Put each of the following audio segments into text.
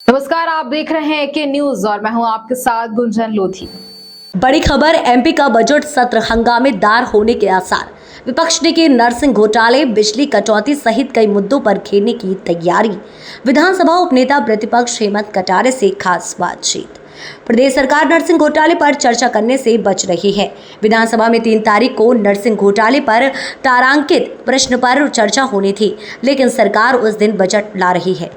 नमस्कार, आप देख रहे हैं के न्यूज और मैं हूं आपके साथ गुंजन लोधी। बड़ी खबर, एमपी का बजट सत्र हंगामेदार होने के आसार। विपक्ष ने की नर्सिंग घोटाले, बिजली कटौती सहित कई मुद्दों पर घेरने की तैयारी। विधानसभा उपनेता प्रतिपक्ष हेमंत कटारे से खास बातचीत। प्रदेश सरकार नर्सिंग घोटाले पर चर्चा करने से बच रही है। विधानसभा में 3 तारीख को नर्सिंग घोटाले पर तारांकित प्रश्न पर चर्चा होनी थी, लेकिन सरकार उस दिन बजट ला रही है।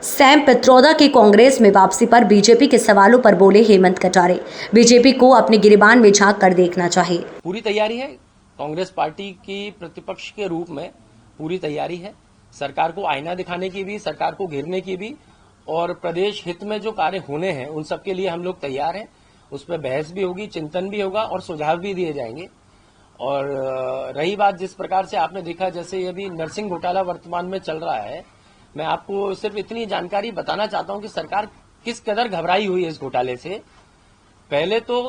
सैम पित्रोदा की कांग्रेस में वापसी पर बीजेपी के सवालों पर बोले हेमंत कटारे, बीजेपी को अपने गिरेबान में झांक कर देखना चाहिए। पूरी तैयारी है। कांग्रेस पार्टी की प्रतिपक्ष के रूप में पूरी तैयारी है। सरकार को आईना दिखाने की भी, सरकार को घेरने की भी, और प्रदेश हित में जो कार्य होने हैं उन सब के लिए हम लोग तैयार हैं। उस पर बहस भी होगी, चिंतन भी होगा और सुझाव भी दिए जाएंगे। और रही बात जिस प्रकार से आपने देखा, जैसे अभी नर्सिंग घोटाला वर्तमान में चल रहा है, मैं आपको सिर्फ इतनी जानकारी बताना चाहता हूं कि सरकार किस कदर घबराई हुई है इस घोटाले से। पहले तो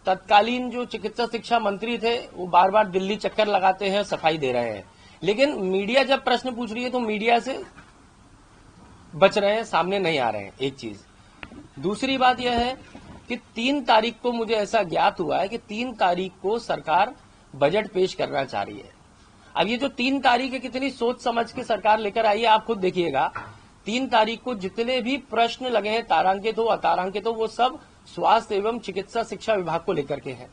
तत्कालीन जो चिकित्सा शिक्षा मंत्री थे वो बार बार दिल्ली चक्कर लगाते हैं, सफाई दे रहे हैं, लेकिन मीडिया जब प्रश्न पूछ रही है तो मीडिया से बच रहे हैं, सामने नहीं आ रहे हैं। एक चीज। दूसरी बात यह है कि 3 तारीख को मुझे ऐसा ज्ञात हुआ है कि 3 तारीख को सरकार बजट पेश करना चाह रही है। अब ये जो 3 तारीख है, कितनी सोच समझ के सरकार लेकर आई है, आप खुद देखिएगा। 3 तारीख को जितने भी प्रश्न लगे हैं, तारांकित हो अतारांकित हो, वो सब स्वास्थ्य एवं चिकित्सा शिक्षा विभाग को लेकर के हैं।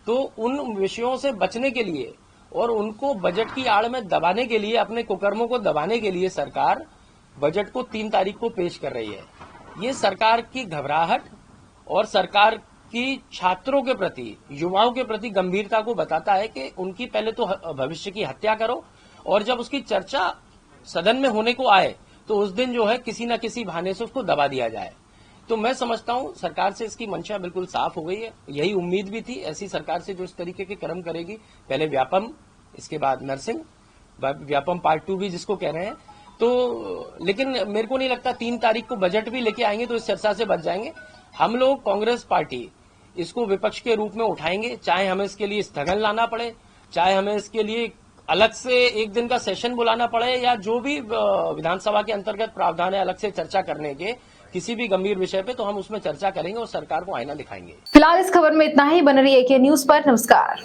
तो उन विषयों से बचने के लिए और उनको बजट की आड़ में दबाने के लिए, अपने कुकर्मों को दबाने के लिए सरकार बजट को 3 तारीख को पेश कर रही है। ये सरकार की घबराहट और सरकार कि छात्रों के प्रति, युवाओं के प्रति गंभीरता को बताता है कि उनकी पहले तो भविष्य की हत्या करो, और जब उसकी चर्चा सदन में होने को आए तो उस दिन जो है किसी न किसी बहाने से उसको दबा दिया जाए। तो मैं समझता हूं सरकार से इसकी मंशा बिल्कुल साफ हो गई है। यही उम्मीद भी थी ऐसी सरकार से जो इस तरीके के कर्म करेगी। पहले व्यापम, इसके बाद नर्सिंग, व्यापम पार्ट 2 भी जिसको कह रहे हैं। तो लेकिन मेरे को नहीं लगता 3 तारीख को बजट भी लेके आएंगे तो इस चर्चा से बच जाएंगे। हम लोग कांग्रेस पार्टी इसको विपक्ष के रूप में उठाएंगे, चाहे हमें इसके लिए स्थगन लाना पड़े, चाहे हमें इसके लिए अलग से एक दिन का सेशन बुलाना पड़े, या जो भी विधानसभा के अंतर्गत प्रावधान है अलग से चर्चा करने के किसी भी गंभीर विषय पे, तो हम उसमें चर्चा करेंगे और सरकार को आईना दिखाएंगे। फिलहाल इस खबर में इतना ही। बन रही है के न्यूज पर। नमस्कार।